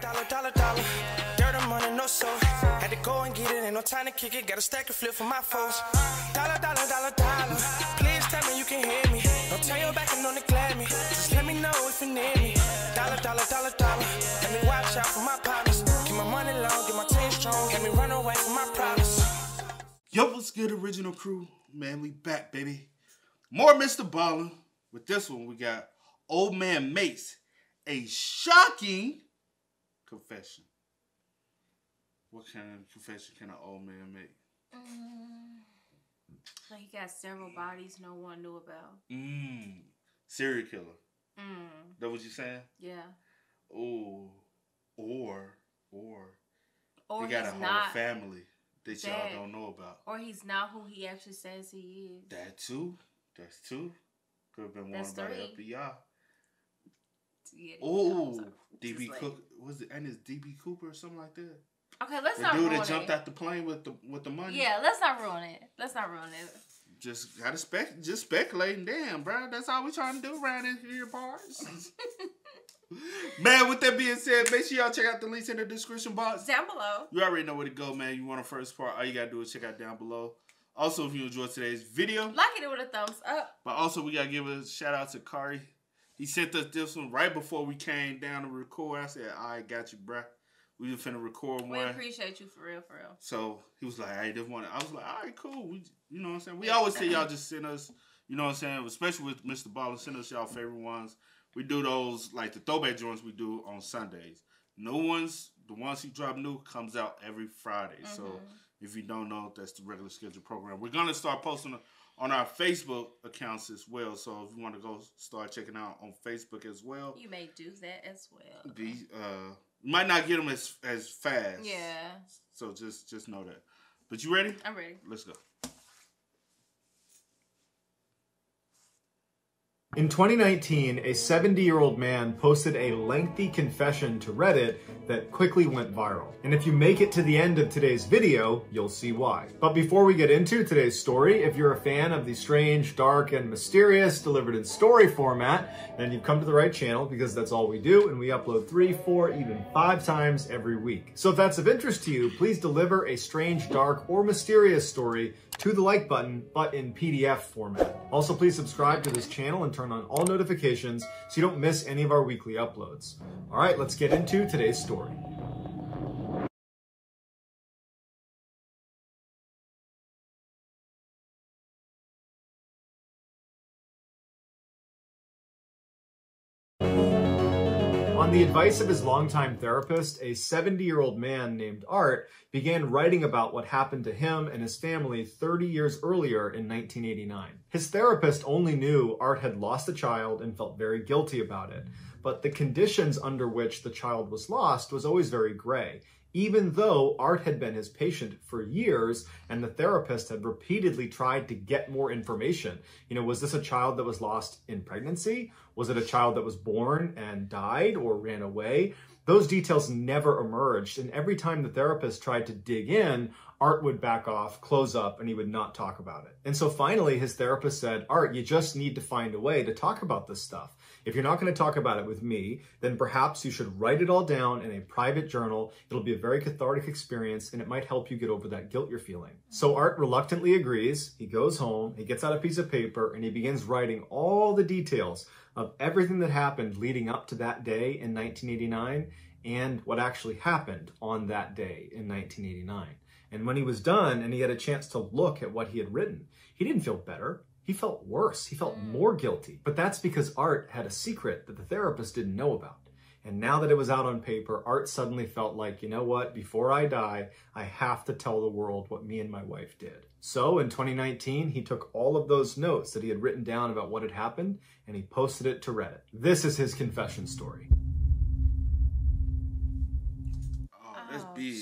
Dollar, dollar, dollar. Dirt and money, no soul. Had to go and get it, ain't no time to kick it. Got a stack to flip for my foes. Dollar, dollar, dollar, dollar. Please tell me you can hear me. Don't turn your back and don't neglect me. Just let me know if you need me. Dollar, dollar, dollar, dollar. Let me watch out for my partners. Keep my money long, get my team strong. Let me run away from my problems. Yo, what's good, original crew? Man, we back, baby. More Mr. Ballen. With this one, we got Old Man Mace. A shocking confession. What kind of confession can an old man make? He got several bodies no one knew about. Serial killer. That what you saying? Yeah. Oh, or Or he got a he's whole not family that y'all that, don't know about. Or he's not who he actually says he is. That too. That's two. Could have been That's one by three. the FBI. Yeah, Oh, DB Cook. Was it? And it's DB Cooper or something like that. Okay, let's the not ruin it. The dude that jumped out the plane with the money. Yeah, let's not ruin it. Let's not ruin it. Just gotta just speculating. Damn, bro, that's all we trying to do around here parts. Man, with that being said, make sure y'all check out the links in the description box down below. You already know where to go, man. You want the first part? All you gotta do is check out down below. Also, if you enjoyed today's video, like it with a thumbs up. But also, we gotta give a shout out to Kari. He sent us this one right before we came down to record. I said, "I got you, bruh. We just finna record one." We appreciate you for real, for real. So he was like, "I just want it." I was like, "All right, cool." We, you know what I'm saying? We always say y'all just send us, you know what I'm saying? Especially with Mr. Ballen, send us y'all favorite ones. We do those like the throwback joints we do on Sundays. No ones, the ones he drop new comes out every Friday. So if you don't know, that's the regular schedule program. We're gonna start posting on our Facebook accounts as well. So if you want to go start checking out on Facebook as well, you may do that as well. You might not get them as fast. Yeah. So just know that. But you ready? I'm ready. Let's go. In 2019, a 70-year-old man posted a lengthy confession to Reddit that quickly went viral. And if you make it to the end of today's video, you'll see why. But before we get into today's story, if you're a fan of the strange, dark, and mysterious delivered in story format, then you've come to the right channel because that's all we do, and we upload 3, 4, even 5 times every week. So if that's of interest to you, please deliver a strange, dark, or mysterious story to the like button, but in PDF format. Also, please subscribe to this channel and turn on all notifications so you don't miss any of our weekly uploads. All right, let's get into today's story. On the advice of his longtime therapist, a 70-year-old man named Art began writing about what happened to him and his family 30 years earlier in 1989. His therapist only knew Art had lost a child and felt very guilty about it, but the conditions under which the child was lost was always very gray, even though Art had been his patient for years and the therapist had repeatedly tried to get more information. You know, was this a child that was lost in pregnancy? Was it a child that was born and died or ran away? Those details never emerged, and every time the therapist tried to dig in, Art would back off, close up, and he would not talk about it. And so finally, his therapist said, "Art, you just need to find a way to talk about this stuff. If you're not going to talk about it with me, then perhaps you should write it all down in a private journal. It'll be a very cathartic experience, and it might help you get over that guilt you're feeling." So Art reluctantly agrees. He goes home, he gets out a piece of paper, and he begins writing all the details of everything that happened leading up to that day in 1989 and what actually happened on that day in 1989. And when he was done and he had a chance to look at what he had written, he didn't feel better. He felt worse. He felt more guilty. But that's because Art had a secret that the therapist didn't know about. And now that it was out on paper, Art suddenly felt like, you know what, before I die, I have to tell the world what me and my wife did. So in 2019, he took all of those notes that he had written down about what had happened and he posted it to Reddit. This is his confession story. Oh, that's big.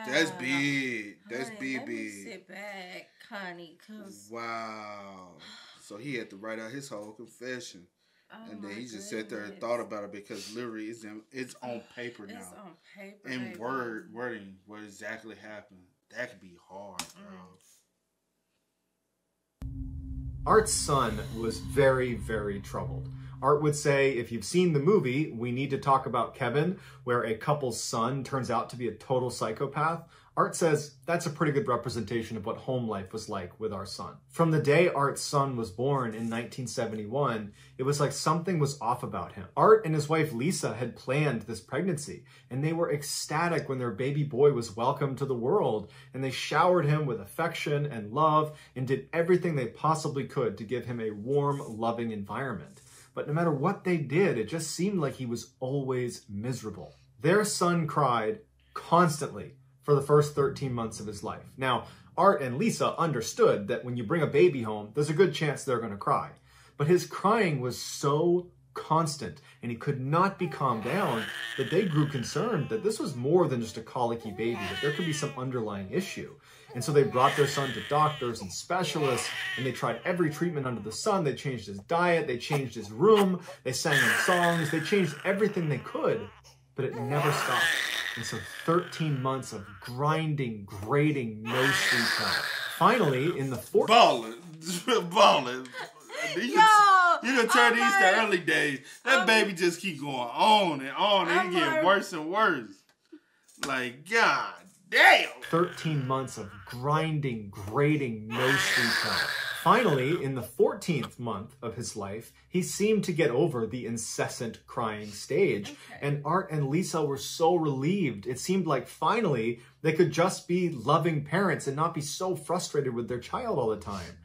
That's big. That's big. Let me sit back, Connie, cause wow. So he had to write out his whole confession. And then he just sat there and goodness. thought about it because literally it's on paper now. It's on paper. And baby. wording what exactly happened. That could be hard, bro. Art's son was very, very troubled. Art would say, if you've seen the movie, We Need to Talk About Kevin, where a couple's son turns out to be a total psychopath, Art says that's a pretty good representation of what home life was like with our son. From the day Art's son was born in 1971, it was like something was off about him. Art and his wife Lisa had planned this pregnancy, and they were ecstatic when their baby boy was welcomed to the world, and they showered him with affection and love and did everything they possibly could to give him a warm, loving environment. But no matter what they did, it just seemed like he was always miserable. Their son cried constantly for the first 13 months of his life. Now, Art and Lisa understood that when you bring a baby home, there's a good chance they're going to cry. But his crying was so constant, and he could not be calmed down, that they grew concerned that this was more than just a colicky baby, that there could be some underlying issue. And so they brought their son to doctors and specialists, and they tried every treatment under the sun. They changed his diet, they changed his room, they sang him songs, they changed everything they could, but it never stopped. And so 13 months of grinding, grating, no sleep time. Finally, in the fourth... Ballen. You can turn these to early days. That baby just keep going on and on, and it get worse and worse. Like, God damn. 13 months of grinding, grating, no sleep time. Finally, in the 14th month of his life, he seemed to get over the incessant crying stage. Okay. And Art and Lisa were so relieved. It seemed like finally they could just be loving parents and not be so frustrated with their child all the time.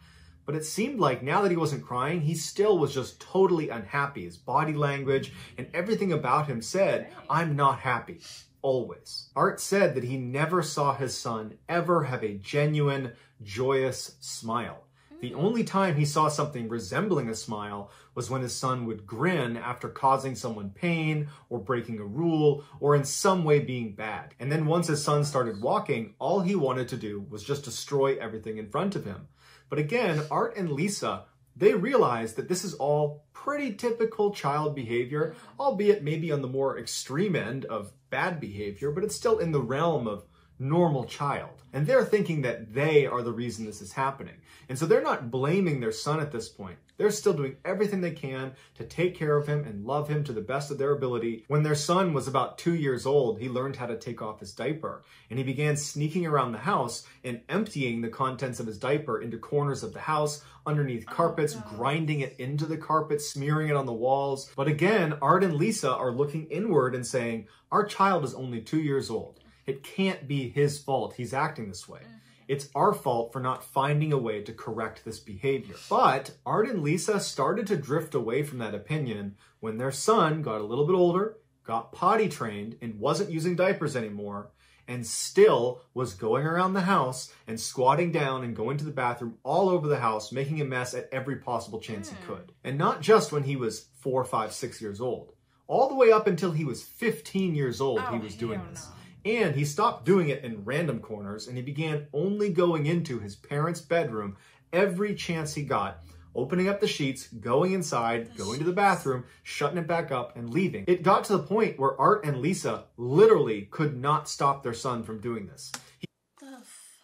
But it seemed like now that he wasn't crying, he still was just totally unhappy. His body language and everything about him said, I'm not happy. Always. Art said that he never saw his son ever have a genuine, joyous smile. The only time he saw something resembling a smile was when his son would grin after causing someone pain or breaking a rule or in some way being bad. And then once his son started walking, all he wanted to do was just destroy everything in front of him. But again, Art and Lisa, they realized that this is all pretty typical child behavior, albeit maybe on the more extreme end of bad behavior, but it's still in the realm of normal child. And they're thinking that they are the reason this is happening. And so they're not blaming their son at this point. They're still doing everything they can to take care of him and love him to the best of their ability. When their son was about 2 years old, he learned how to take off his diaper. And he began sneaking around the house and emptying the contents of his diaper into corners of the house, underneath carpets, grinding it into the carpet, smearing it on the walls. But again, Art and Lisa are looking inward and saying, our child is only 2 years old. It can't be his fault he's acting this way. It's our fault for not finding a way to correct this behavior. But Art and Lisa started to drift away from that opinion when their son got a little bit older, got potty trained, and wasn't using diapers anymore, and still was going around the house and squatting down and going to the bathroom all over the house, making a mess at every possible chance he could. And not just when he was 4, 5, 6 years old. All the way up until he was 15 years old, he was doing this. And he stopped doing it in random corners, and he began only going into his parents' bedroom every chance he got, opening up the sheets, going inside, going to the bathroom, shutting it back up, and leaving. It got to the point where Art and Lisa literally could not stop their son from doing this.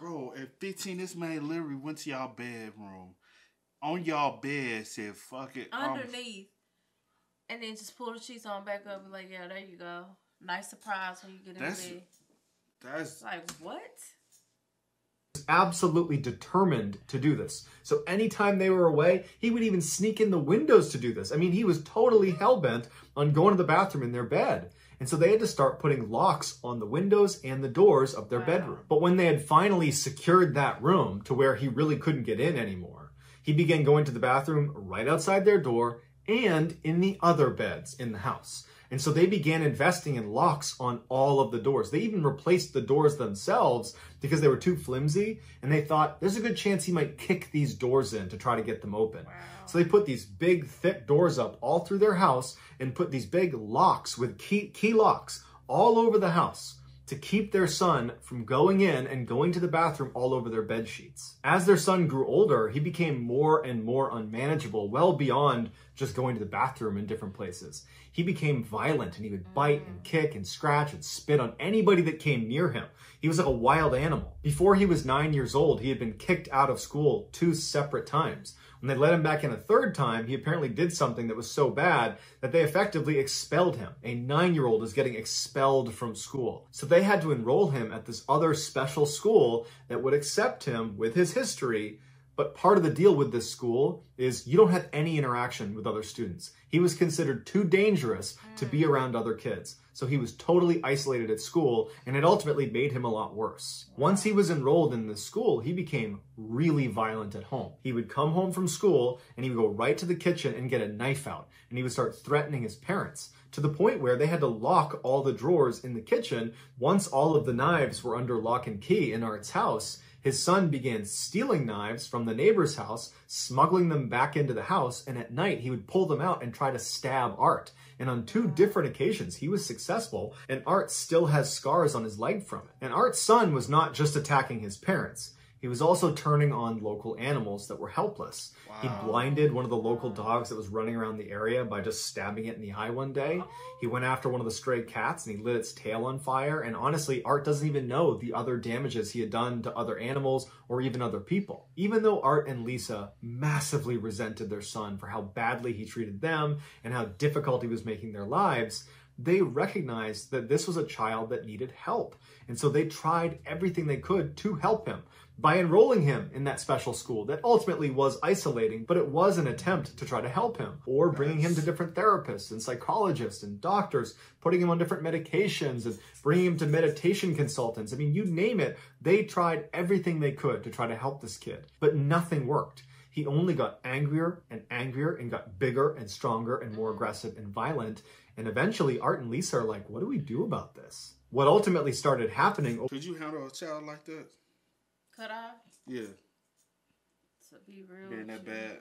Bro, at 15, this man literally went to y'all bedroom, on y'all bed, said, fuck it. Underneath. And then just pull the sheets on back up and like, yeah, there you go. Nice surprise when you get in bed. That's like, what? Absolutely determined to do this. So anytime they were away, he would even sneak in the windows to do this. I mean, he was totally hell-bent on going to the bathroom in their bed. And so they had to start putting locks on the windows and the doors of their bedroom. But when they had finally secured that room to where he really couldn't get in anymore, he began going to the bathroom right outside their door and in the other beds in the house. And so they began investing in locks on all of the doors. They even replaced the doors themselves because they were too flimsy. And they thought, there's a good chance he might kick these doors in to try to get them open. Wow. So they put these big, thick doors up all through their house and put these big locks with key locks all over the house to keep their son from going in and going to the bathroom all over their bed sheets. As their son grew older, he became more and more unmanageable, well beyond just going to the bathroom in different places. He became violent, and he would bite and kick and scratch and spit on anybody that came near him. He was like a wild animal. Before he was 9 years old, he had been kicked out of school 2 separate times. When they let him back in a third time, he apparently did something that was so bad that they effectively expelled him. A 9-year-old is getting expelled from school. So they had to enroll him at this other special school that would accept him with his history. But part of the deal with this school is you don't have any interaction with other students. He was considered too dangerous to be around other kids. So he was totally isolated at school, and it ultimately made him a lot worse. Once he was enrolled in this school, he became really violent at home. He would come home from school, and he would go right to the kitchen and get a knife out, and he would start threatening his parents, to the point where they had to lock all the drawers in the kitchen. Once all of the knives were under lock and key in Art's house, his son began stealing knives from the neighbor's house, smuggling them back into the house, and at night he would pull them out and try to stab Art. And on 2 different occasions, he was successful, and Art still has scars on his leg from it. And Art's son was not just attacking his parents. He was also turning on local animals that were helpless. Wow. He blinded one of the local dogs that was running around the area by just stabbing it in the eye one day. He went after one of the stray cats and he lit its tail on fire. And honestly, Art doesn't even know the other damages he had done to other animals or even other people. Even though Art and Lisa massively resented their son for how badly he treated them and how difficult he was making their lives, they recognized that this was a child that needed help. And so they tried everything they could to help him by enrolling him in that special school that ultimately was isolating, but it was an attempt to try to help him, or bringing him to different therapists and psychologists and doctors, putting him on different medications and bringing him to meditation consultants. I mean, you name it, they tried everything they could to try to help this kid, but nothing worked. He only got angrier and got bigger and stronger and more aggressive and violent. And eventually Art and Lisa are like, what do we do about this? What ultimately started happening... Could you handle a child like that? Could I? Yeah. To be real. Being that bad.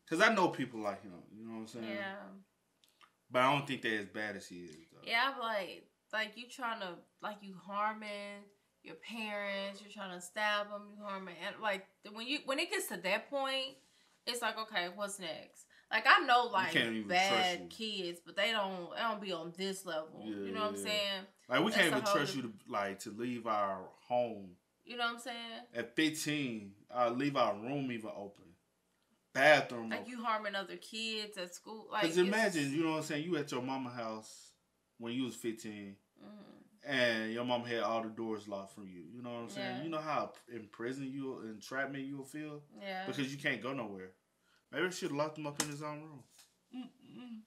Because I know people like him. You know what I'm saying? Yeah. But I don't think they're as bad as he is, though. Yeah, I'm like you trying to, like, you harming your parents, you're trying to stab them, you harming, and like when it gets to that point, it's like, okay, what's next? Like, I know, like, bad kids, but they don't be on this level. Yeah, you know what I'm saying? Like, we can't even trust you to leave our home. You know what I'm saying? At 15, leave our room even open. Bathroom like open. You harming other kids at school. Because imagine, you know what I'm saying, you at your mama's house when you was 15, and your mama had all the doors locked from you. You know what I'm saying? Yeah. You know how in prison entrapment you'll feel? Yeah. Because you can't go nowhere. Maybe I should have locked him up in his own room.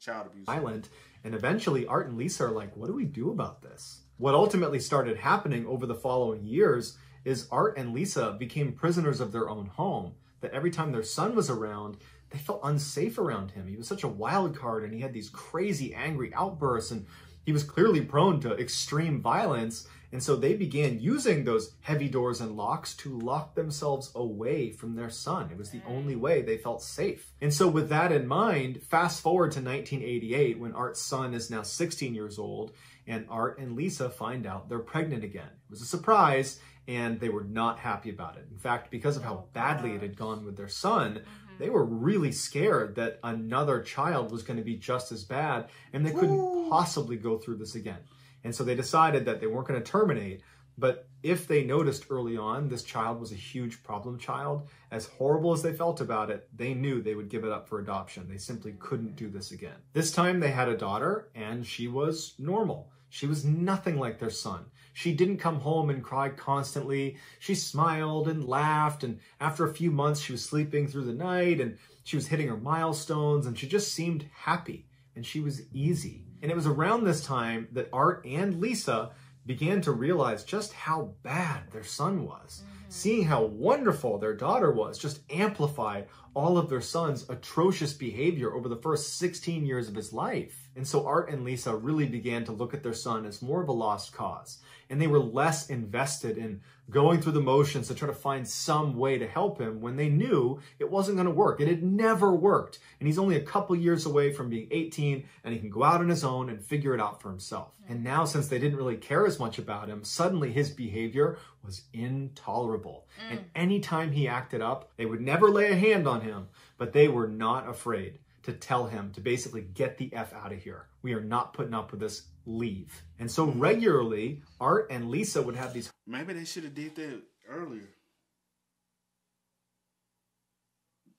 Child abuse. Violent. And eventually Art and Lisa are like, what do we do about this? What ultimately started happening over the following years is Art and Lisa became prisoners of their own home. That every time their son was around, they felt unsafe around him. He was such a wild card and he had these crazy angry outbursts and he was clearly prone to extreme violence. And so they began using those heavy doors and locks to lock themselves away from their son. It was the only way they felt safe. And so with that in mind, fast forward to 1988 when Art's son is now 16 years old and Art and Lisa find out they're pregnant again. It was a surprise and they were not happy about it. In fact, because of how badly it had gone with their son, they were really scared that another child was going to be just as bad and they couldn't possibly go through this again. And so they decided that they weren't going to terminate, but if they noticed early on this child was a huge problem child, as horrible as they felt about it, they knew they would give it up for adoption. They simply couldn't do this again. This time they had a daughter and she was normal. She was nothing like their son. She didn't come home and cry constantly. She smiled and laughed, and after a few months she was sleeping through the night and she was hitting her milestones and she just seemed happy and she was easy. And it was around this time that Art and Lisa began to realize just how bad their son was. Seeing how wonderful their daughter was just amplified all of their son's atrocious behavior over the first 16 years of his life. And so Art and Lisa really began to look at their son as more of a lost cause. And they were less invested in going through the motions to try to find some way to help him when they knew it wasn't going to work. It had never worked. And he's only a couple years away from being 18 and he can go out on his own and figure it out for himself. And now, since they didn't really care as much about him, suddenly his behavior was intolerable. And anytime he acted up, they would never lay a hand on him, but they were not afraid to tell him to basically get the F out of here. We are not putting up with this. Leave. And so regularly, Art and Lisa would have these... Maybe they should have did that earlier.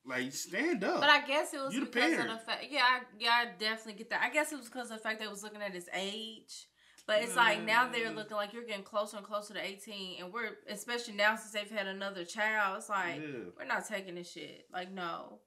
Like, stand up. But I guess it was You the because of parent. the fact. Yeah, I definitely get that. I guess it was because of the fact they was looking at his age. But it's like now they're looking like you're getting closer and closer to 18, and we're especially now since they've had another child. It's like we're not taking this shit. Like no,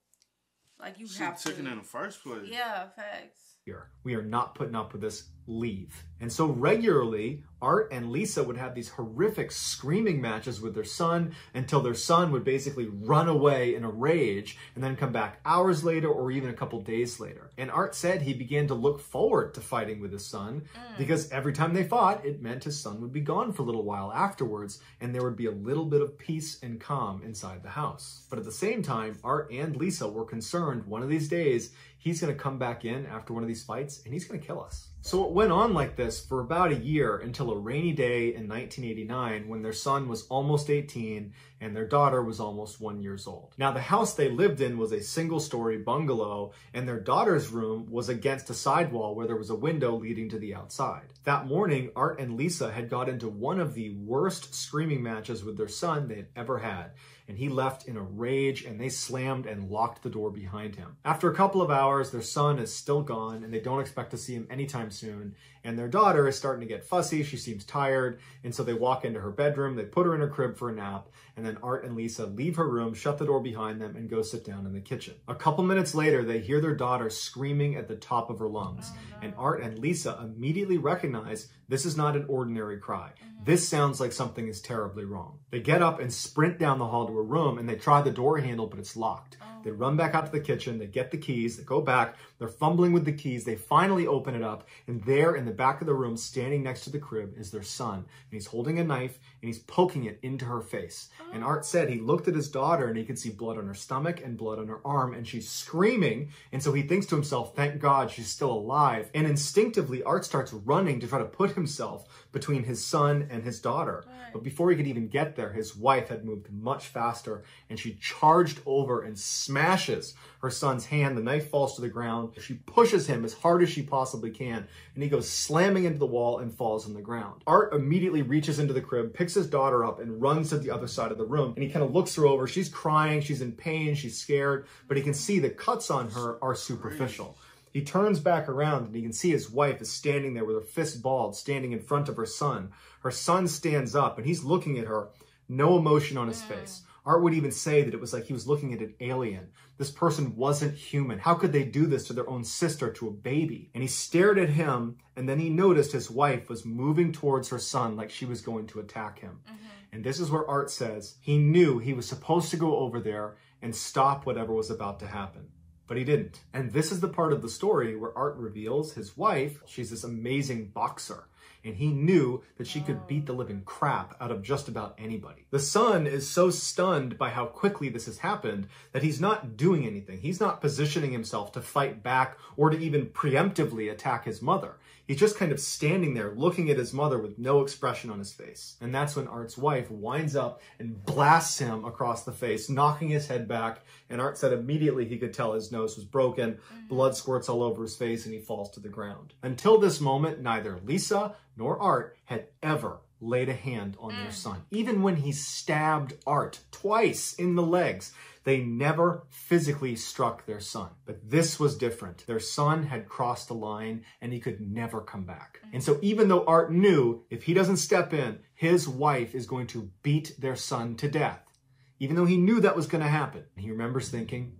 like you have to. Taken in the first place. Yeah, facts. Here, we are not putting up with this. Leave. And so regularly, Art and Lisa would have these horrific screaming matches with their son until their son would basically run away in a rage and then come back hours later or even a couple days later. And Art said he began to look forward to fighting with his son because every time they fought, it meant his son would be gone for a little while afterwards and there would be a little bit of peace and calm inside the house. But at the same time, Art and Lisa were concerned one of these days he's going to come back in after one of these fights and he's going to kill us. So it went on like this for about a year until a rainy day in 1989 when their son was almost 18 and their daughter was almost 1 year old. Now the house they lived in was a single-story bungalow and their daughter's room was against a sidewall where there was a window leading to the outside. That morning, Art and Lisa had got into one of the worst screaming matches with their son they had ever had. And he left in a rage and they slammed and locked the door behind him. After a couple of hours, their son is still gone and they don't expect to see him anytime soon. And their daughter is starting to get fussy. She seems tired. And so they walk into her bedroom. They put her in her crib for a nap. And then Art and Lisa leave her room, shut the door behind them, and go sit down in the kitchen. A couple minutes later, they hear their daughter screaming at the top of her lungs. And Art and Lisa immediately recognize this is not an ordinary cry. This sounds like something is terribly wrong. They get up and sprint down the hall to her room and they try the door handle, but it's locked. They run back out to the kitchen, they get the keys, they go back, they're fumbling with the keys, they finally open it up, and there in the back of the room, standing next to the crib, is their son. And he's holding a knife and he's poking it into her face. And Art said he looked at his daughter and he could see blood on her stomach and blood on her arm, and she's screaming. And so he thinks to himself, thank God she's still alive. And instinctively, Art starts running to try to put himself between his son and his daughter. But before he could even get there, his wife had moved much faster and she charged over and smashes her son's hand. The knife falls to the ground. She pushes him as hard as she possibly can and he goes slamming into the wall and falls on the ground. Art immediately reaches into the crib, picks his daughter up and runs to the other side of the room, and he kind of looks her over. She's crying, she's in pain, she's scared, but he can see the cuts on her are superficial. He turns back around and he can see his wife is standing there with her fist balled, standing in front of her son. Her son stands up and he's looking at her, no emotion on his face. Art would even say that it was like he was looking at an alien. This person wasn't human. How could they do this to their own sister, to a baby? And he stared at him, and then he noticed his wife was moving towards her son like she was going to attack him. And this is where Art says he knew he was supposed to go over there and stop whatever was about to happen. But he didn't. And this is the part of the story where Art reveals his wife, she's this amazing boxer. And he knew that she could beat the living crap out of just about anybody. The son is so stunned by how quickly this has happened that he's not doing anything. He's not positioning himself to fight back or to even preemptively attack his mother. He's just kind of standing there looking at his mother with no expression on his face. And that's when Art's wife winds up and blasts him across the face, knocking his head back. And Art said immediately he could tell his nose was broken, blood squirts all over his face, and he falls to the ground. Until this moment, neither Lisa nor Art had ever laid a hand on their son. Even when he stabbed Art twice in the legs, they never physically struck their son. But this was different. Their son had crossed the line and he could never come back. And so even though Art knew if he doesn't step in, his wife is going to beat their son to death, even though he knew that was going to happen, he remembers thinking,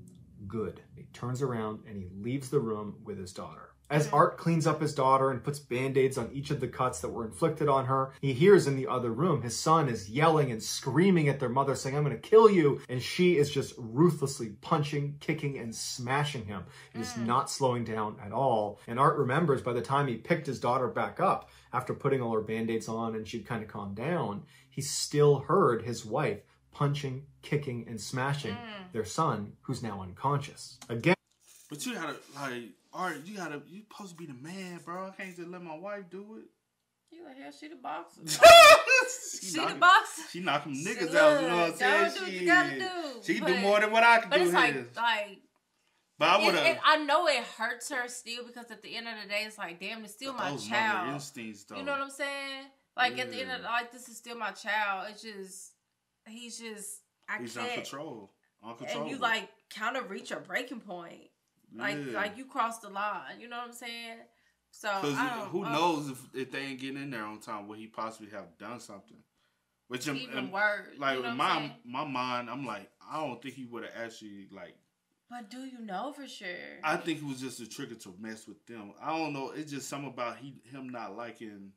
good. He turns around and he leaves the room with his daughter. As Art cleans up his daughter and puts band-aids on each of the cuts that were inflicted on her, he hears in the other room his son is yelling and screaming at their mother saying, I'm going to kill you. And she is just ruthlessly punching, kicking, and smashing him. It is not slowing down at all. And Art remembers by the time he picked his daughter back up after putting all her band-aids on and she'd kind of calmed down, he still heard his wife punching, kicking, and smashing their son, who's now unconscious. Again. But you gotta, like, Art, you supposed to be the man, bro. I can't just let my wife do it. You like, hell, she the boxer. she the boxer. She knock them niggas out, you know what I'm saying? Do what you gotta do. She can do more than what I can do. But it's here. like, but I would have. I know it hurts her still because at the end of the day, it's like, damn, it's still my child. Instincts, though. You know what I'm saying? Like at the end of the, like, this is still my child. It's just, he's on patrol. Uncontrollable. And you like kind of reach a breaking point. Like you crossed the line. You know what I'm saying? So who knows if they ain't getting in there on time, would he possibly have done something? Which even worse. Like you know in my mind, I'm like, I don't think he would have actually like. But do you know for sure? I think it was just a trigger to mess with them. I don't know. It's just something about him not liking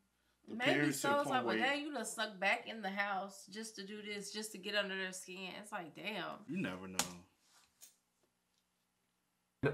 the Maybe parents. so. It's like, well, dang, you done snuck back in the house just to do this, just to get under their skin. It's like, damn. You never know.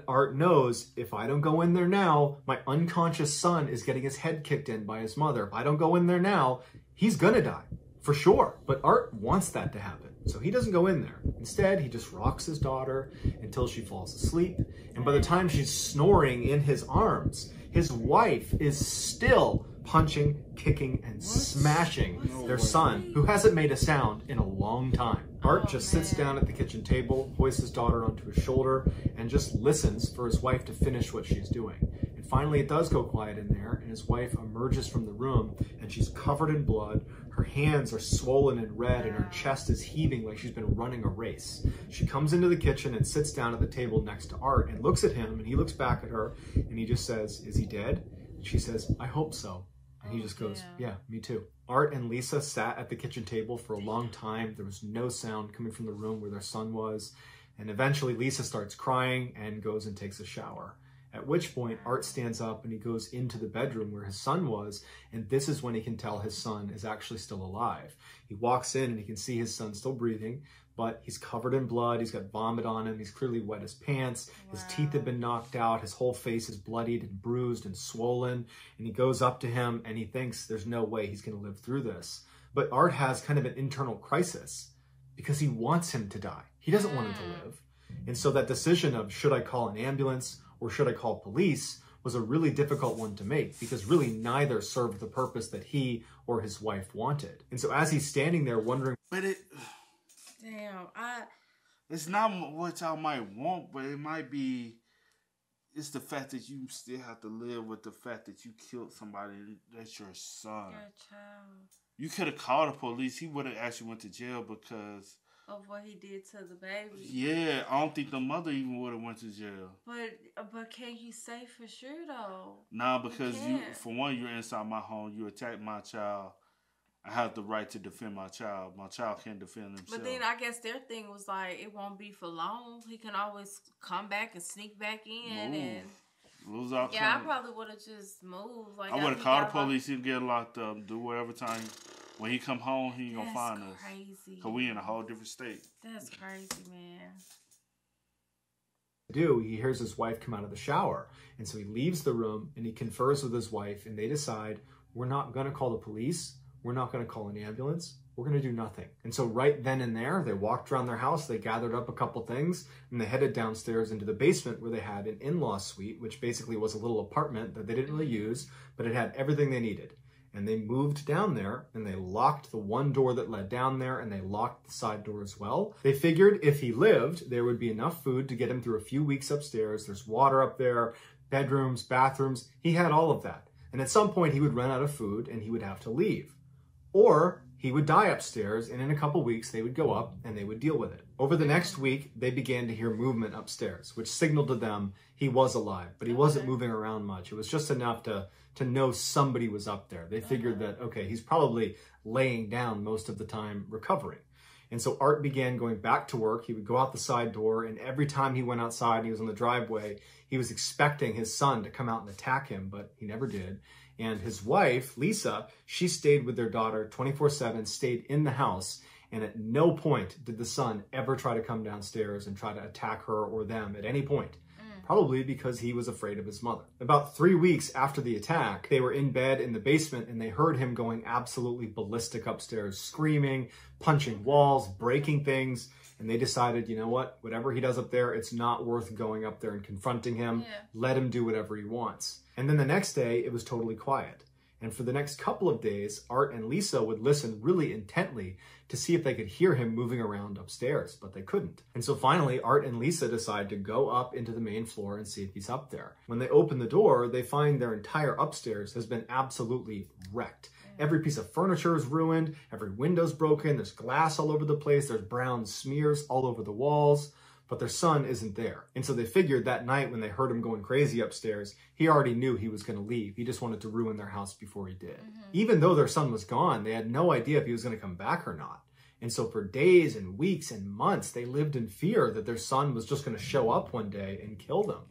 Art knows, if I don't go in there now, my unconscious son is getting his head kicked in by his mother. If I don't go in there now, he's gonna die, for sure. But Art wants that to happen, so he doesn't go in there. Instead, he just rocks his daughter until she falls asleep. And by the time she's snoring in his arms, his wife is still punching, kicking, and smashing their son, who hasn't made a sound in a long time. Art just sits down at the kitchen table, hoists his daughter onto his shoulder, and just listens for his wife to finish what she's doing. And finally it does go quiet in there, and his wife emerges from the room, and she's covered in blood. Her hands are swollen and red, and her chest is heaving like she's been running a race. She comes into the kitchen and sits down at the table next to Art and looks at him, and he looks back at her, and he just says, "Is he dead?" And she says, "I hope so." And he just goes, "Yeah, me too." Art and Lisa sat at the kitchen table for a long time. There was no sound coming from the room where their son was. And eventually Lisa starts crying and goes and takes a shower. At which point Art stands up and he goes into the bedroom where his son was. And this is when he can tell his son is actually still alive. He walks in and he can see his son still breathing, but he's covered in blood. He's got vomit on him. He's clearly wet his pants. His teeth have been knocked out. His whole face is bloodied and bruised and swollen. And he goes up to him and he thinks there's no way he's going to live through this. But Art has kind of an internal crisis because he wants him to die. He doesn't want him to live. And so that decision of should I call an ambulance or should I call police was a really difficult one to make because really neither served the purpose that he or his wife wanted. And so as he's standing there wondering, Damn, it's not what y'all might want, but it might be. It's the fact that you still have to live with the fact that you killed somebody. That's your son. your child. You could have called the police. He would have actually went to jail because Of what he did to the baby. Yeah, I don't think the mother even would have went to jail. But can you say for sure though? Nah, because for one, you're inside my home. You attacked my child. I have the right to defend my child. My child can't defend himself. But then I guess their thing was like, it won't be for long. He can always come back and sneak back in and lose our I probably would have just moved. Like I would have called the police. He'd get locked up. Do whatever time. When he come home, he ain't gonna find us. Crazy. Cause we in a whole different state. That's crazy, man. He hears his wife come out of the shower, and so he leaves the room and he confers with his wife, and they decide we're not gonna call the police. We're not going to call an ambulance. We're going to do nothing. And so right then and there, they walked around their house, they gathered up a couple things, and they headed downstairs into the basement where they had an in-law suite, which basically was a little apartment that they didn't really use, but it had everything they needed. And they moved down there, and they locked the one door that led down there, and they locked the side door as well. They figured if he lived, there would be enough food to get him through a few weeks upstairs. There's water up there, bedrooms, bathrooms. He had all of that. And at some point, he would run out of food, and he would have to leave. Or he would die upstairs, and in a couple weeks, they would go up and they would deal with it. Over the next week, they began to hear movement upstairs, which signaled to them he was alive, but he wasn't moving around much. It was just enough to know somebody was up there. They figured that, okay, he's probably laying down most of the time recovering. And so Art began going back to work. He would go out the side door, and every time he went outside and he was on the driveway, he was expecting his son to come out and attack him, but he never did. And his wife, Lisa, she stayed with their daughter 24/7, stayed in the house, and at no point did the son ever try to come downstairs and try to attack her or them at any point. Probably because he was afraid of his mother. About 3 weeks after the attack, they were in bed in the basement and they heard him going absolutely ballistic upstairs, screaming, punching walls, breaking things. And they decided, you know what, whatever he does up there, it's not worth going up there and confronting him. Let him do whatever he wants. And then the next day, it was totally quiet. And for the next couple of days, Art and Lisa would listen really intently to see if they could hear him moving around upstairs, but they couldn't. And so finally, Art and Lisa decide to go up into the main floor and see if he's up there. When they open the door, they find their entire upstairs has been absolutely wrecked. Every piece of furniture is ruined, every window's broken, there's glass all over the place, there's brown smears all over the walls. But their son isn't there. And so they figured that night when they heard him going crazy upstairs, he already knew he was going to leave. He just wanted to ruin their house before he did. Even though their son was gone, they had no idea if he was going to come back or not. And so for days and weeks and months, they lived in fear that their son was just going to show up one day and kill them.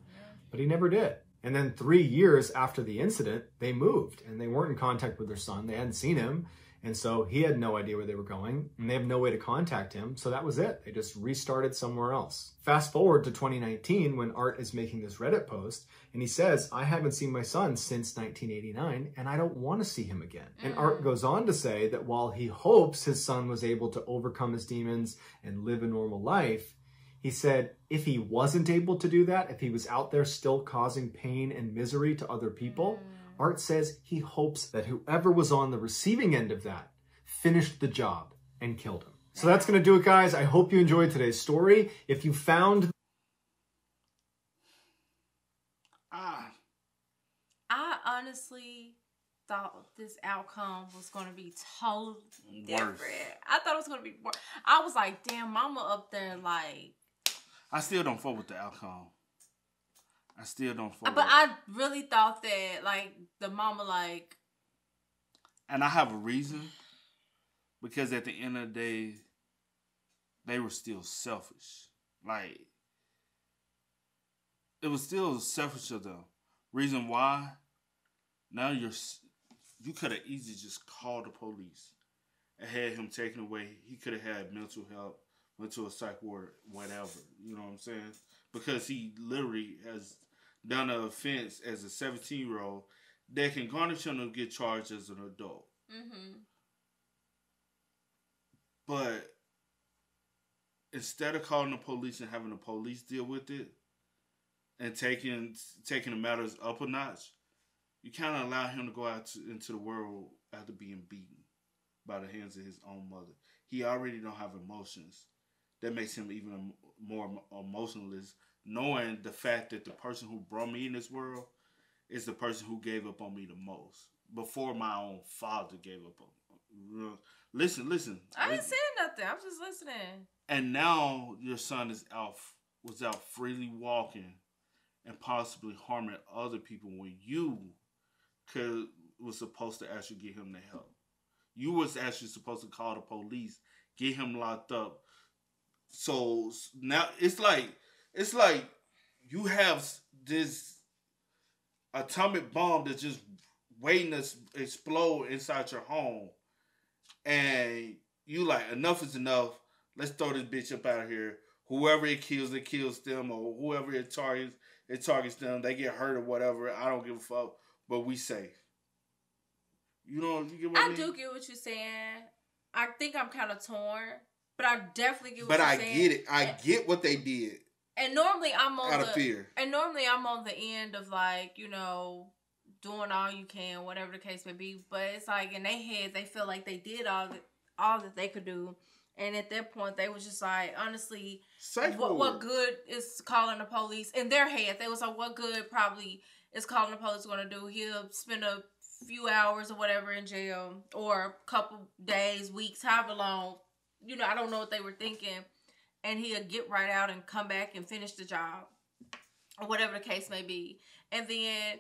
But he never did. And then 3 years after the incident, they moved and they weren't in contact with their son. They hadn't seen him. And so he had no idea where they were going and they have no way to contact him. So that was it. They just restarted somewhere else. Fast forward to 2019 when Art is making this Reddit post and he says, I haven't seen my son since 1989 and I don't want to see him again. And Art goes on to say that while he hopes his son was able to overcome his demons and live a normal life, he said if he wasn't able to do that, if he was out there still causing pain and misery to other people, Art says he hopes that whoever was on the receiving end of that finished the job and killed him. So that's going to do it, guys. I hope you enjoyed today's story. If you found... I honestly thought this outcome was going to be totally different. I thought it was going to be worse. I was like, damn, mama up there like... I still don't fuck with the outcome. I still don't fuck But I really thought that, like, the mama, like... And I have a reason. Because at the end of the day, they were still selfish. Like, it was still selfish of them. Reason why? Now you could have easily just called the police and had him taken away. He could have had mental help, went to a psych ward, whatever. You know what I'm saying? Because he literally has done an offense as a 17-year-old that can garnish him to get charged as an adult. But instead of calling the police and having the police deal with it and taking the matters up a notch, you kind of allow him to go out into the world after being beaten by the hands of his own mother. He already don't have emotions. That makes him even more emotionless, knowing the fact that the person who brought me in this world is the person who gave up on me the most before my own father gave up on me. Listen. I ain't saying nothing. I'm just listening. And now your son was out freely walking and possibly harming other people when you was supposed to actually get him the help. You was actually supposed to call the police, get him locked up. So now it's like you have this atomic bomb that's just waiting to explode inside your home. And you like, enough is enough. Let's throw this bitch up out of here. Whoever it kills them. Or whoever it targets them. They get hurt or whatever. I don't give a fuck. But we safe. You know, you get what I mean? I do get what you're saying. I think I'm kind of torn. But I definitely get what you're saying. But I get it. I get what they did. And normally I'm on out of fear. And normally I'm on the end of like, you know, doing all you can, whatever the case may be. But it's like in their head, they feel like they did all that they could do. And at that point, they was just like, honestly, what good is calling the police? In their head, they was like, what good probably is calling the police going to do? He'll spend a few hours or whatever in jail, or a couple days, weeks, however long. You know, I don't know what they were thinking. And he'll get right out and come back and finish the job, or whatever the case may be. And then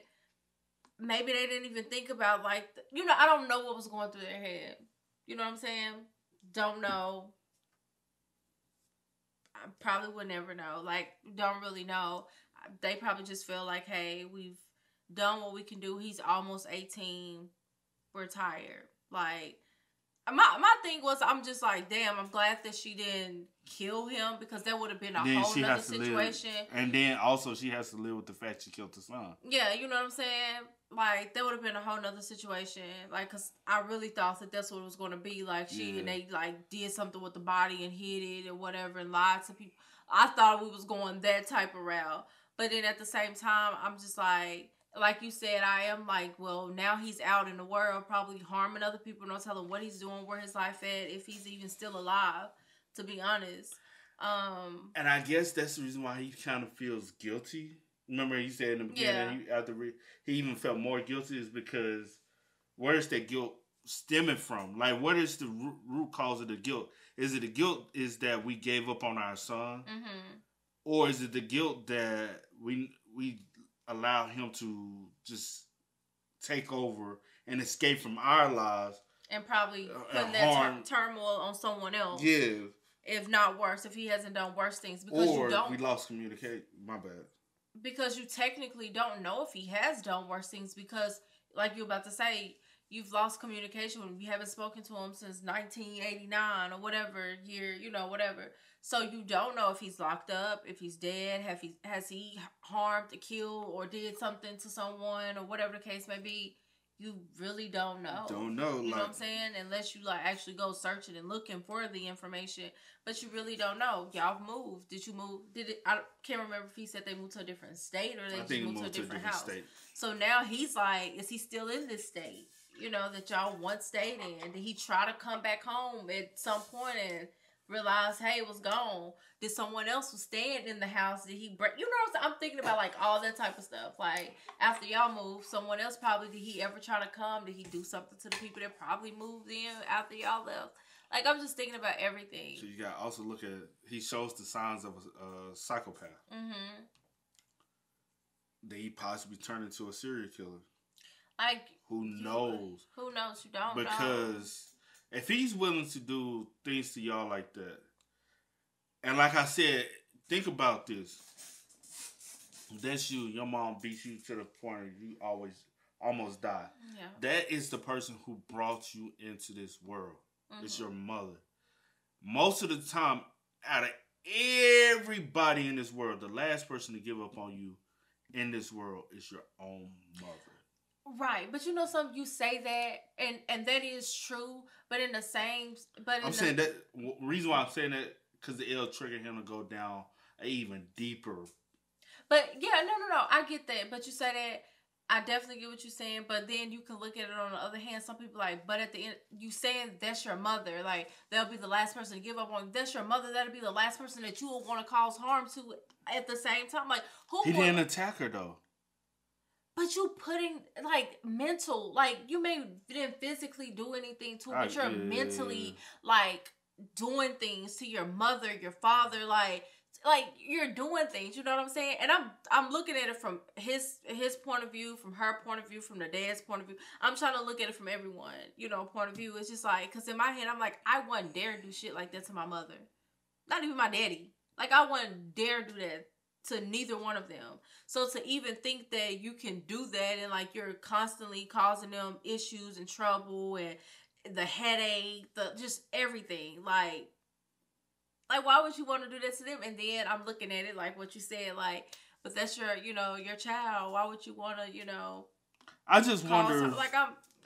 maybe they didn't even think about, like, you know, I don't know what was going through their head. You know what I'm saying? Don't know. I probably would never know. Like, don't really know. They probably just feel like, hey, we've done what we can do. He's almost 18. We're tired. Like, my thing was, I'm just like, damn, I'm glad that she didn't kill him, because that would have been a whole nother situation. And then also she has to live with the fact she killed the son. Yeah, you know what I'm saying? Like, that would have been a whole nother situation. Like, because I really thought that that's what it was going to be. Like, and they, like, did something with the body and hid it or whatever and lied to people. I thought we was going that type of route. But then at the same time, I'm just like, like you said, I am like, well, now he's out in the world, probably harming other people. Don't tell him what he's doing, where his life at, if he's even still alive. To be honest, and I guess that's the reason why he kind of feels guilty. Remember, he said in the beginning, he even felt more guilty is because where's that guilt stemming from? Like, what is the root cause of the guilt? Is it the guilt is that we gave up on our son, or is it the guilt that we allow him to just take over and escape from our lives and probably putting that turmoil on someone else? Yeah. If not worse, if he hasn't done worse things, because we lost communication. My bad. Because you technically don't know if he has done worse things, because, like you're about to say, you've lost communication when you haven't spoken to him since 1989 or whatever year, whatever. So you don't know if he's locked up, if he's dead, has he harmed, killed, or did something to someone, or whatever the case may be. You really don't know. Don't know. You know what I'm saying? Unless you actually go searching and looking for the information. But you really don't know. Y'all moved. Did you move? I can't remember if he said they moved to a different state or they just moved to a different house. State. So now he's like, is he still in this state? That y'all once stayed in. Did he try to come back home at some point and realize, hey, it was gone? Did someone else was staying in the house? Did he break? I'm thinking about all that type of stuff. Like, after y'all moved, someone else probably, did he ever try to come? Did he do something to the people that probably moved in after y'all left? Like, I'm just thinking about everything. So you got to also look at, he shows the signs of a psychopath. That he possibly turned into a serial killer. Like, who knows? Who knows? You don't know. Because if he's willing to do things to y'all like that, and like I said, think about this. That's you. Your mom beats you to the point where you almost die. Yeah. That is the person who brought you into this world. It's your mother. Most of the time, out of everybody in this world, the last person to give up on you in this world is your own mother. Right, but something, you say that, and that is true, but in the same, saying that, reason why I'm saying that, because it'll trigger him to go down an even deeper. But, yeah, no, I get that, but you say that, I definitely get what you're saying, but then you can look at it on the other hand, some people but at the end, you saying that's your mother, they'll be the last person to give up on you. That's your mother, that'll be the last person that you will want to cause harm to at the same time. He didn't attack her, though. But you putting, mental, you may didn't physically do anything to her, but you're mentally, doing things to your mother, your father, you're doing things, you know what I'm saying? And I'm looking at it from his point of view, from her point of view, from the dad's point of view. I'm trying to look at it from everyone, point of view. It's just because in my head, I'm I wouldn't dare do shit like that to my mother. Not even my daddy. I wouldn't dare do that to neither one of them. So to even think that you can do that and you're constantly causing them issues and trouble and the headache, just everything, why would you want to do that to them? And then I'm looking at it what you said, but that's your, your child. Why would you want to, I just wonder.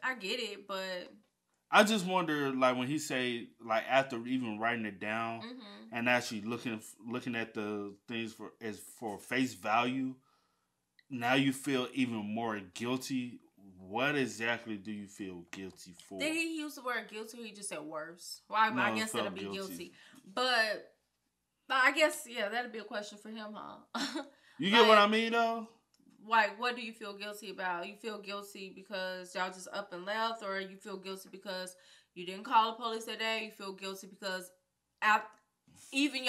I get it, but I just wonder, when he say, after even writing it down and actually looking at the things for face value, now you feel even more guilty. What exactly do you feel guilty for? Did he use the word guilty, or he just said worse? Well, I guess that'll be guilty. But I guess, yeah, that'd be a question for him, huh? You get what I mean, though? What do you feel guilty about? You feel guilty because y'all just up and left, or you feel guilty because you didn't call the police that day? You feel guilty because even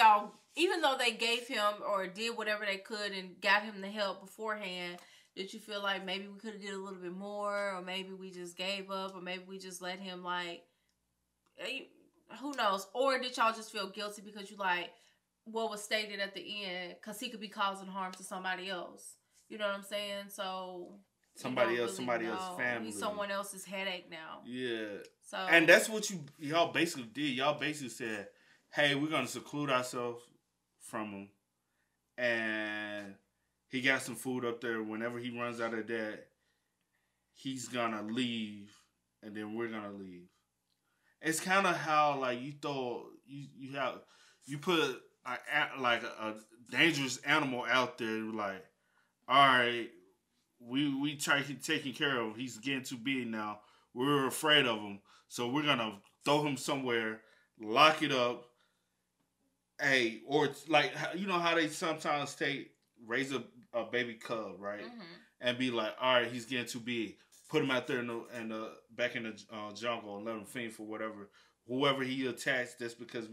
though they gave him or did whatever they could and got him the help beforehand, did you feel maybe we could have did a little bit more, or maybe we just gave up, or maybe we just let him who knows? Or did y'all just feel guilty because you what was stated at the end, because he could be causing harm to somebody else? You know what I'm saying? So somebody else's family. He's someone else's headache now. Yeah. So and that's what y'all basically did. Y'all basically said, "Hey, we're gonna seclude ourselves from him," and he got some food up there. Whenever he runs out of that, he's gonna leave, and then we're gonna leave. It's kind of how you put a dangerous animal out there, all right, we try taking care of him. He's getting too big now. We're afraid of him, so we're gonna throw him somewhere, lock it up. Hey, or like you know how they sometimes raise a baby cub, right, and be like, all right, he's getting too big. Put him out there in the back in the jungle and let him fend for whoever he attacks. That's because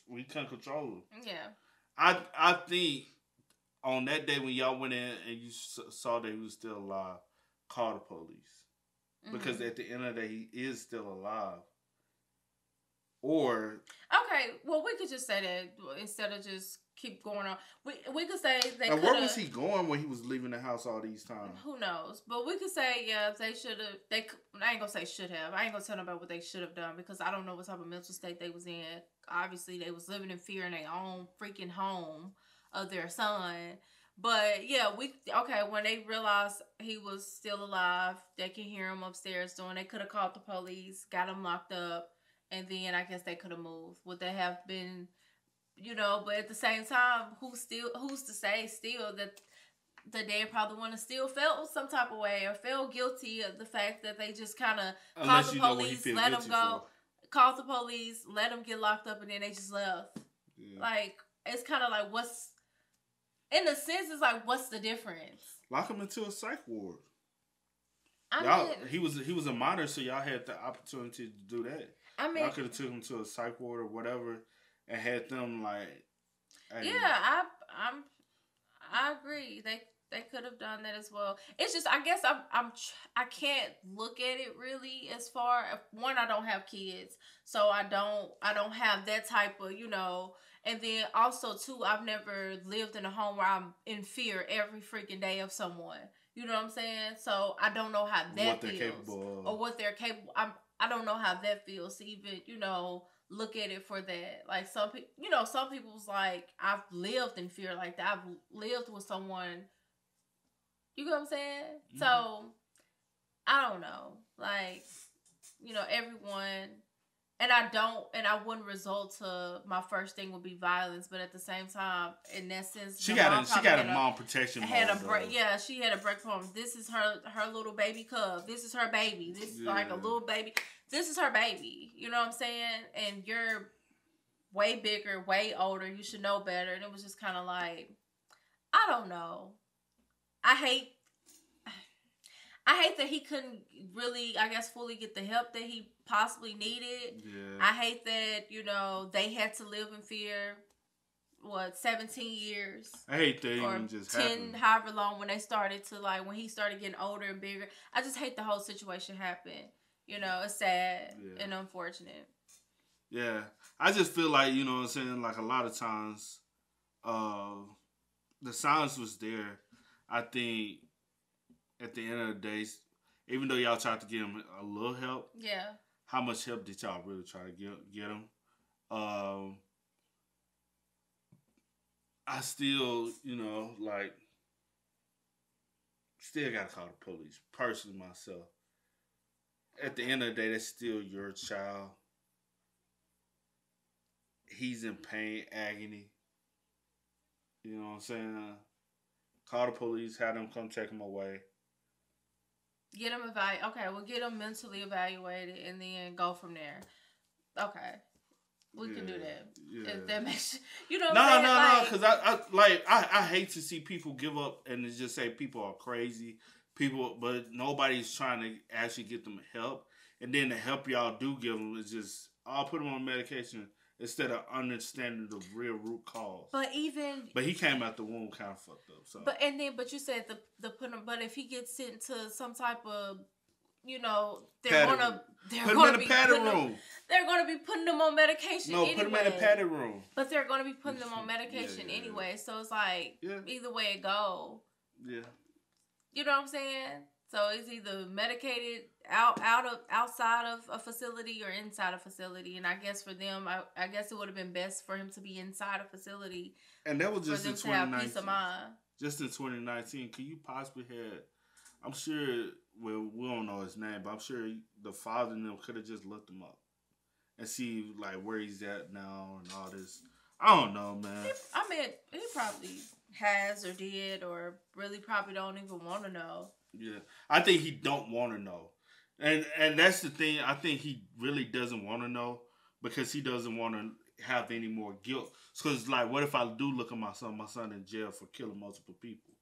we can't control him. Yeah. I think on that day when y'all went in and you saw that he was still alive, call the police. Because at the end of the day, he is still alive. Or... Okay, well, we could just say that instead of just keep going on. We could say they could have... where was he going when he was leaving the house all these times? Who knows? But we could say, yeah, they should have... I ain't going to say should have. I ain't going to tell them about what they should have done because I don't know what type of mental state they was in. Obviously, they was living in fear in their own freaking home of their son. But, yeah, when they realized he was still alive, they can hear him upstairs doing... They could have called the police, got him locked up, and then I guess they could have moved. Would they have been... but at the same time, who's to say still that the dad probably would have still felt some type of way or felt guilty of the fact that they just kind of called the police, let him go, called the police, let him get locked up, and then they just left. Yeah. Like, it's kind of like in a sense, it's like, what's the difference? Lock him into a psych ward. He was a minor, so y'all had the opportunity to do that. Y'all could have took him to a psych ward or whatever. And had them like, hey. Yeah, I agree. They could have done that as well. It's just I guess I can't look at it really as far. One, I don't have kids, so I don't have that type of And then also too, I've never lived in a home where I'm in fear every freaking day of someone. You know what I'm saying? So I don't know how that feels or what they're capable. I don't know how that feels to even look at it for that. Like some people's like, I've lived in fear like that. I've lived with someone. You know what I'm saying? Mm-hmm. So I don't know. Like, everyone, and I wouldn't result to my first thing would be violence, but at the same time, in that sense, she got a mom protection. Had a break. Yeah, she had a break from. This is her little baby cub. This is her baby. This is like a little baby. This is her baby. You know what I'm saying? And you're way bigger, way older. You should know better. And it was just kind of like, I don't know. I hate that he couldn't really, I guess, fully get the help that he possibly needed. Yeah. I hate that, they had to live in fear, 17 years? I hate that even just 10, happened. however long when they started to, when he started getting older and bigger. I just hate the whole situation happened. It's sad and unfortunate. Yeah. I just feel like, what I'm saying, like a lot of times, the signs was there. I think at the end of the day, even though y'all tried to give him a little help, how much help did y'all really try to get him? I still, still got to call the police, personally myself. At the end of the day, that's still your child. He's in pain, agony. You know what I'm saying? Call the police, have them come take him away. Get him evaluated. Okay, we'll get him mentally evaluated and then go from there. Okay. We can do that. Yeah. If that makes what I'm saying? No, because I hate to see people give up and just say people are crazy. But nobody's trying to actually get them help. And then the help y'all do give them is just, I'll put them on medication instead of understanding the real root cause. But he came out the womb kind of fucked up. So. But you said the put him. But if he gets sent to some type of, they're gonna be putting them on medication. No, anyway. Put them in a padded room. But they're gonna be putting them on medication anyway. So it's like either way it go. Yeah. You know what I'm saying? So it's either medicated outside of a facility or inside a facility. And I guess for them, I guess it would have been best for him to be inside a facility. And that was just in 2019. Peace of mind. Just in 2019, could you possibly have? I'm sure. Well, we don't know his name, but I'm sure the father and them could have just looked him up and see where he's at now and all this. I don't know, man. He has or did or really probably don't even want to know. Yeah, I think he don't want to know, and that's the thing. I think he really doesn't want to know because he doesn't want to have any more guilt. Because like, what if I do look at my son in jail for killing multiple people?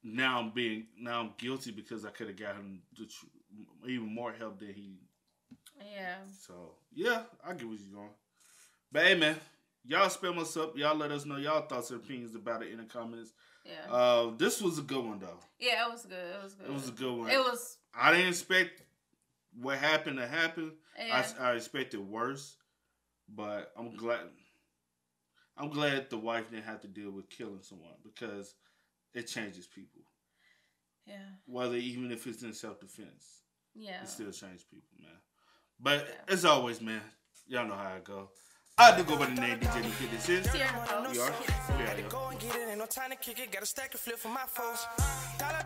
Now I'm guilty because I could have gotten even more help than he. Yeah. So yeah, I get what you're going. But hey, man, y'all spam us up. Y'all let us know y'all thoughts and opinions about it in the comments. Yeah. This was a good one though. Yeah, it was good. It was good. It was a good one. It was. I didn't expect what happened to happen. Yeah. I expected worse, but I'm glad the wife didn't have to deal with killing someone because it changes people. Yeah. Whether even if it's in self-defense. Yeah. It still changes people, man. But as always, man, y'all know how it go. I do go by the name DJ Get This In. Here, We are. Had to go and get it, ain't no time to kick it. Got a stack and flip for my folks. Dollar.